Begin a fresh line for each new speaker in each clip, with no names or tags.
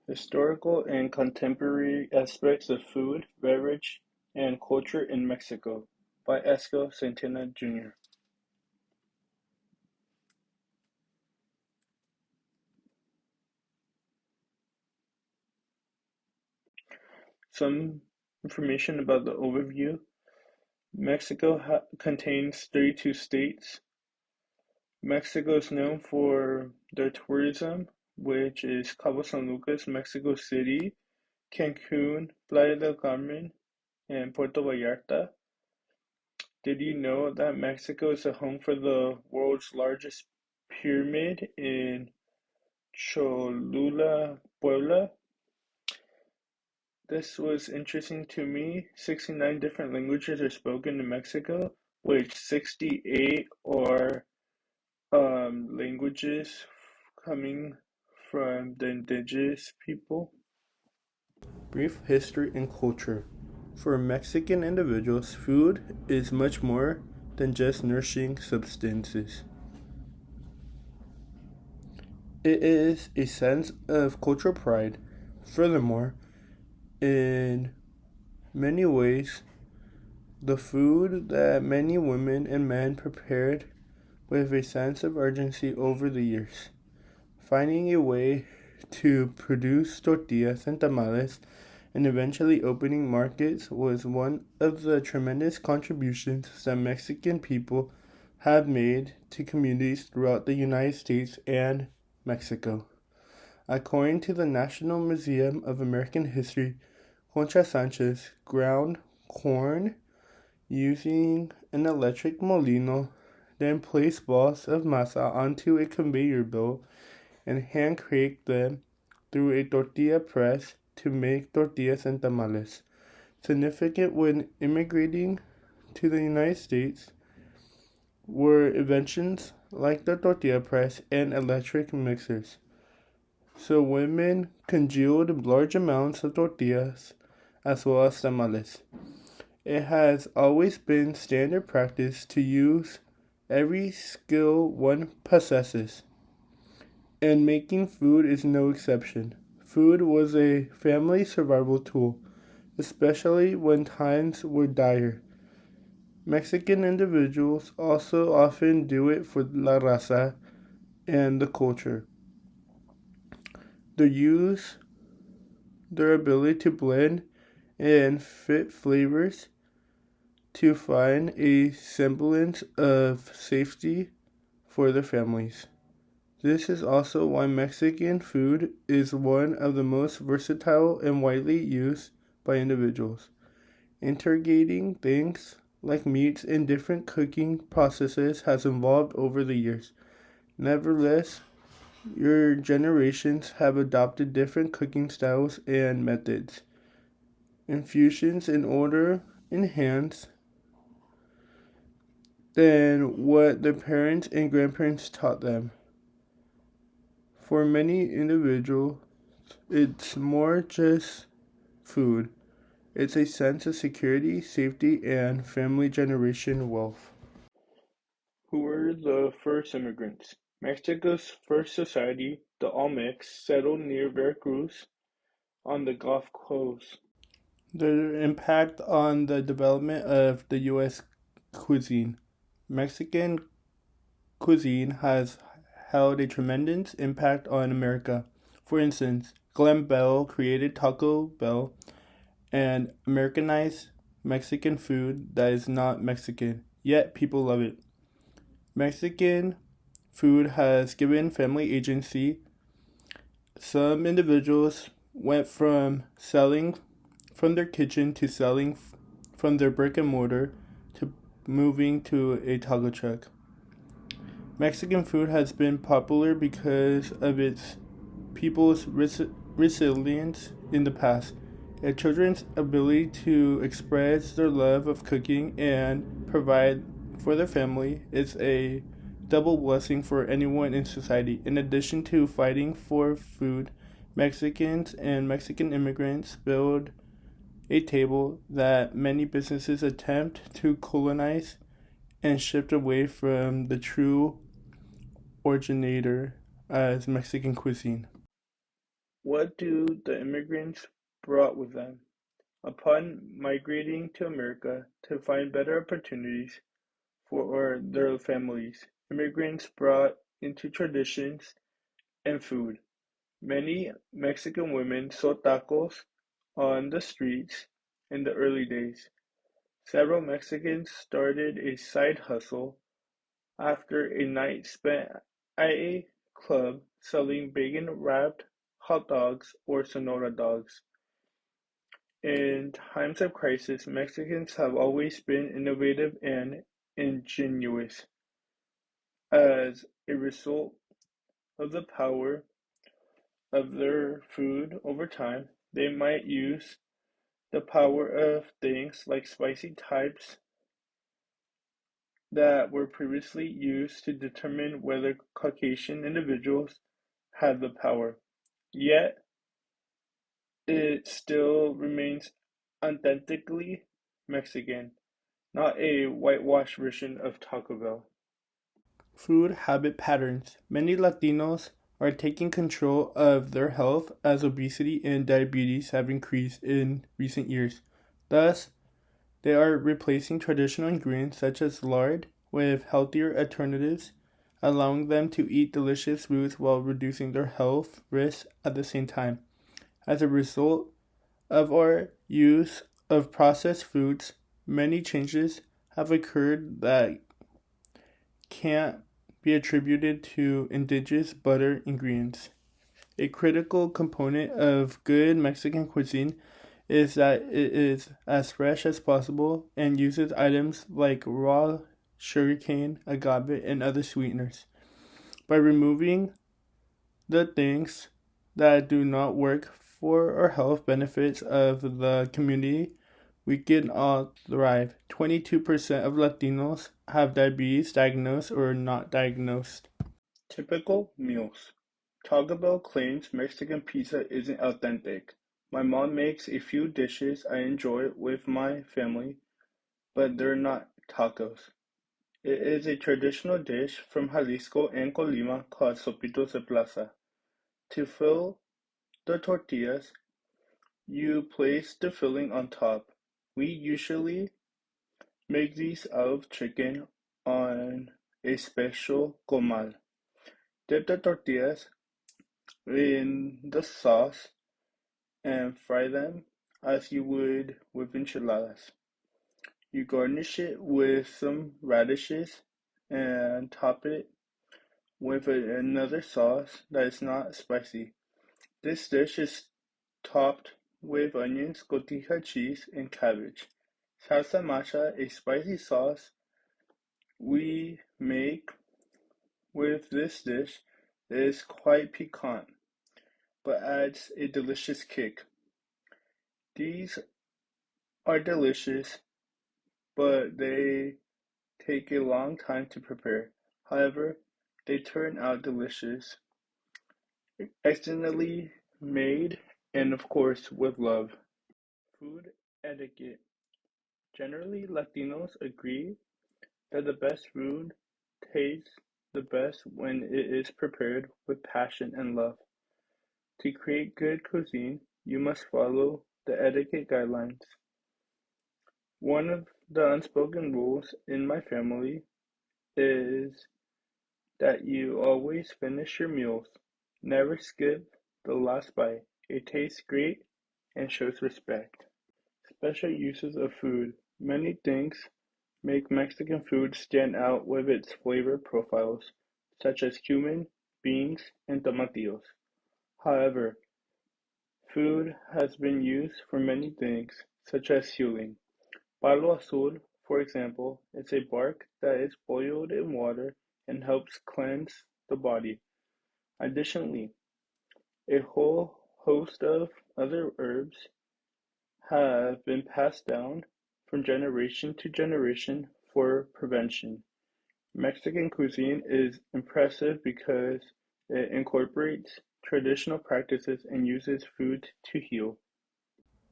Historical and Contemporary Aspects of Food, Beverage, and Culture in Mexico by Esco Santana Jr. Some information about the overview. Mexico contains 32 states. Mexico is known for their tourism, which is Cabo San Lucas, Mexico City, Cancun, Playa del Carmen, and Puerto Vallarta. Did you know that Mexico is the home for the world's largest pyramid in Cholula, Puebla? This was interesting to me. 69 different languages are spoken in Mexico, which 68 are languages coming from the indigenous people. Brief history and culture. For Mexican individuals, food is much more than just nourishing substances. It is a sense of cultural pride. Furthermore, in many ways, the food that many women and men prepared with a sense of urgency over the years, finding a way to produce tortillas and tamales and eventually opening markets was one of the tremendous contributions that Mexican people have made to communities throughout the United States and Mexico. According to the National Museum of American History, Concha Sanchez ground corn using an electric molino, then placed balls of masa onto a conveyor belt and hand-cranked them through a tortilla press to make tortillas and tamales. Significant when immigrating to the United States were inventions like the tortilla press and electric mixers. So women congealed large amounts of tortillas as well as tamales. It has always been standard practice to use every skill one possesses, and making food is no exception. Food was a family survival tool, especially when times were dire. Mexican individuals also often do it for la raza and the culture. Their ability to blend and fit flavors to find a semblance of safety for their families. This is also why Mexican food is one of the most versatile and widely used by individuals. Integrating things like meats in different cooking processes has evolved over the years. Nevertheless, your generations have adopted different cooking styles and methods. Infusions in order enhance than what their parents and grandparents taught them. For many individuals, it's more just food. It's a sense of security, safety, and family generation wealth. Who were the first immigrants? Mexico's first society, the Olmecs, settled near Veracruz on the Gulf Coast. Their impact on the development of the U.S. cuisine. Mexican cuisine has held a tremendous impact on America. For instance, Glenn Bell created Taco Bell and Americanized Mexican food that is not Mexican, yet people love it. Mexican food has given family agency. Some individuals went from selling from their kitchen to selling from their brick and mortar to moving to a taco truck. Mexican food has been popular because of its people's resilience in the past, and children's ability to express their love of cooking and provide for their family is a double blessing for anyone in society. In addition to fighting for food, Mexicans and Mexican immigrants build a table that many businesses attempt to colonize and shift away from the true originator as Mexican cuisine. What do the immigrants brought with them? Upon migrating to America to find better opportunities for their families, immigrants brought into traditions and food. Many Mexican women sold tacos on the streets in the early days. Several Mexicans started a side hustle after a night spent at a club selling bacon-wrapped hot dogs or Sonora dogs. In times of crisis, Mexicans have always been innovative and ingenious. As a result of the power of their food over time, they might use the power of things like spicy types that were previously used to determine whether Caucasian individuals had the power. Yet, it still remains authentically Mexican, not a whitewashed version of Taco Bell. Food habit patterns. Many Latinos are taking control of their health as obesity and diabetes have increased in recent years. Thus, they are replacing traditional ingredients such as lard with healthier alternatives, allowing them to eat delicious foods while reducing their health risks at the same time. As a result of our use of processed foods, many changes have occurred that can't be attributed to indigenous butter ingredients. A critical component of good Mexican cuisine is that it is as fresh as possible and uses items like raw sugarcane, agave, and other sweeteners. By removing the things that do not work for our health benefits of the community, we can all thrive. 22% of Latinos have diabetes diagnosed or not diagnosed. Typical meals. Taco Bell claims Mexican pizza isn't authentic. My mom makes a few dishes I enjoy with my family, but they're not tacos. It is a traditional dish from Jalisco and Colima called sopitos de plaza. To fill the tortillas, you place the filling on top. We usually make these out of chicken on a special comal. Dip the tortillas in the sauce and fry them as you would with enchiladas. You garnish it with some radishes and top it with another sauce that is not spicy. This dish is topped with onions, cotija cheese, and cabbage. Salsa macha, a spicy sauce we make with this dish, is quite piquant, but adds a delicious kick. These are delicious, but they take a long time to prepare. However, they turn out delicious, excellently made, and of course, with love. Food etiquette. Generally, Latinos agree that the best food tastes the best when it is prepared with passion and love. To create good cuisine, you must follow the etiquette guidelines. One of the unspoken rules in my family is that you always finish your meals. Never skip the last bite. It tastes great and shows respect. Special uses of food. Many things make Mexican food stand out with its flavor profiles, such as cumin, beans, and tomatillos. However, food has been used for many things, such as healing. Palo azul, for example, is a bark that is boiled in water and helps cleanse the body. Additionally, a whole host of other herbs have been passed down from generation to generation for prevention. Mexican cuisine is impressive because it incorporates traditional practices and uses food to heal.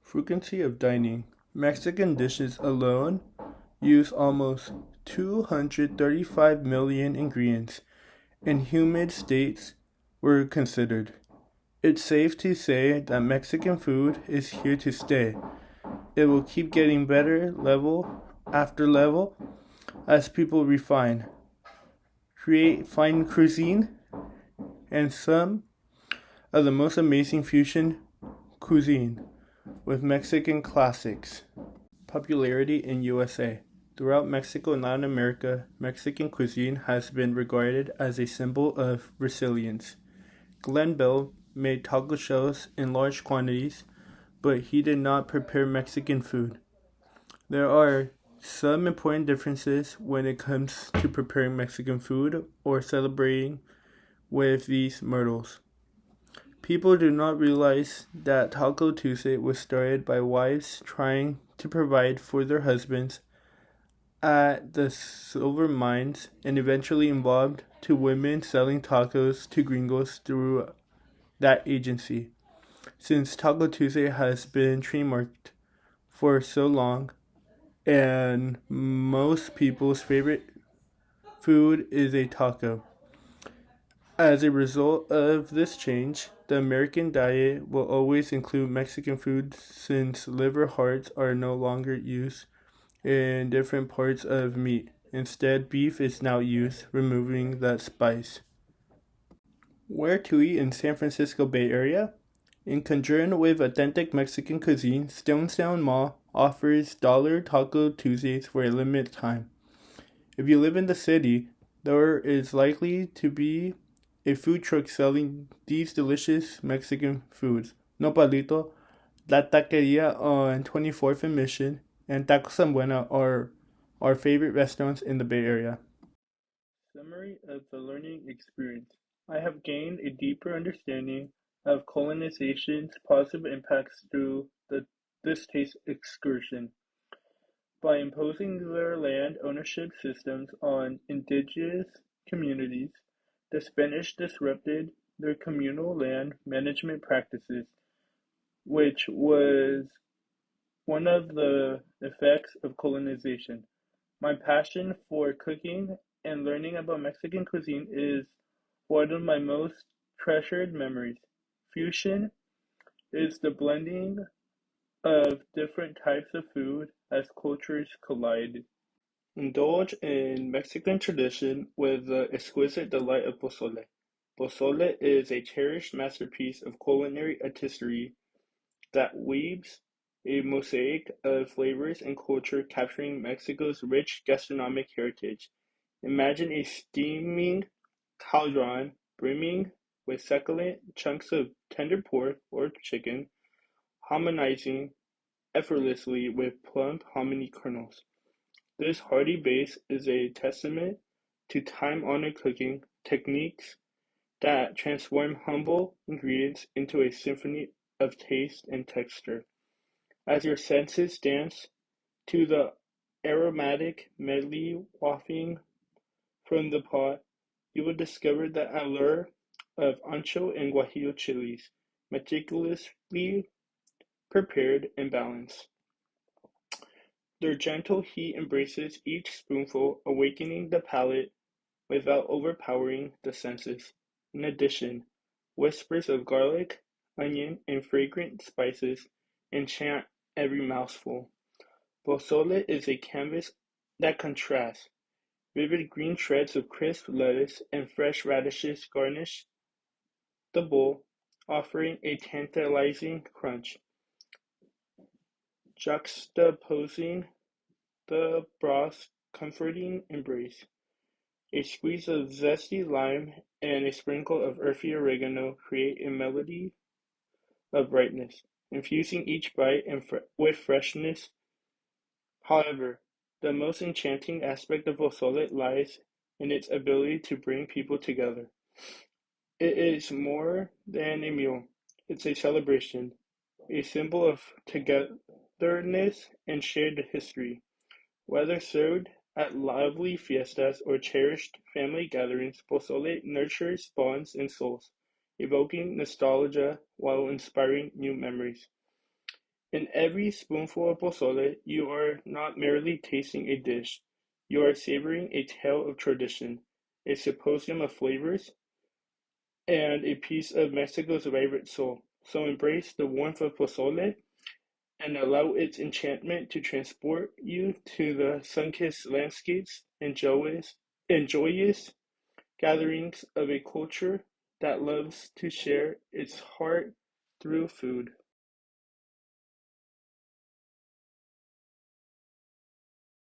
Frequency of dining. Mexican dishes alone use almost 235 million ingredients, and humid states were considered. It's safe to say that Mexican food is here to stay. It will keep getting better level after level as people refine, create fine cuisine, and some of the most amazing fusion cuisine with Mexican classics. Popularity in USA. Throughout Mexico and Latin America, Mexican cuisine has been regarded as a symbol of resilience. Glenn Bell made taco shells in large quantities, but he did not prepare Mexican food. There are some important differences when it comes to preparing Mexican food or celebrating with these myrtles. People do not realize that Taco Tuesday was started by wives trying to provide for their husbands at the silver mines and eventually evolved to women selling tacos to gringos through that agency. Since Taco Tuesday has been trademarked for so long, and most people's favorite food is a taco. As a result of this change, the American diet will always include Mexican food since liver hearts are no longer used in different parts of meat. Instead, beef is now used, removing that spice. Where to eat in San Francisco Bay Area? In conjunction with authentic Mexican cuisine, Stonestown Mall offers Dollar Taco Tuesdays for a limited time. If you live in the city, there is likely to be a food truck selling these delicious Mexican foods. Nopalito, La Taqueria on 24th and Mission, and Taco San Buena are our favorite restaurants in the Bay Area. Summary of the learning experience. I have gained a deeper understanding of colonization's positive impacts through this taste excursion. By imposing their land ownership systems on indigenous communities, the Spanish disrupted their communal land management practices, which was one of the effects of colonization. My passion for cooking and learning about Mexican cuisine is one of my most treasured memories. Fusion is the blending of different types of food as cultures collide. Indulge in Mexican tradition with the exquisite delight of pozole. Pozole is a cherished masterpiece of culinary artistry that weaves a mosaic of flavors and culture capturing Mexico's rich gastronomic heritage. Imagine a steaming cauldron brimming with succulent chunks of tender pork or chicken, harmonizing effortlessly with plump hominy kernels. This hearty base is a testament to time-honored cooking techniques that transform humble ingredients into a symphony of taste and texture. As your senses dance to the aromatic medley wafting from the pot, you will discover the allure of ancho and guajillo chilies, meticulously prepared and balanced. Their gentle heat embraces each spoonful, awakening the palate without overpowering the senses. In addition, whispers of garlic, onion, and fragrant spices enchant every mouthful. Pozole is a canvas that contrasts. Vivid green shreds of crisp lettuce and fresh radishes garnish the bowl, offering a tantalizing crunch, juxtaposing the broth's comforting embrace. A squeeze of zesty lime and a sprinkle of earthy oregano create a melody of brightness, infusing each bite with freshness. However, the most enchanting aspect of pozole lies in its ability to bring people together. It is more than a meal, it's a celebration, a symbol of togetherness and shared history. Whether served at lively fiestas or cherished family gatherings, pozole nurtures bonds and souls, evoking nostalgia while inspiring new memories. In every spoonful of pozole, you are not merely tasting a dish, you are savoring a tale of tradition, a symposium of flavors and a piece of Mexico's vibrant soul. So embrace the warmth of pozole and allow its enchantment to transport you to the sun-kissed landscapes and joyous gatherings of a culture that loves to share its heart through food.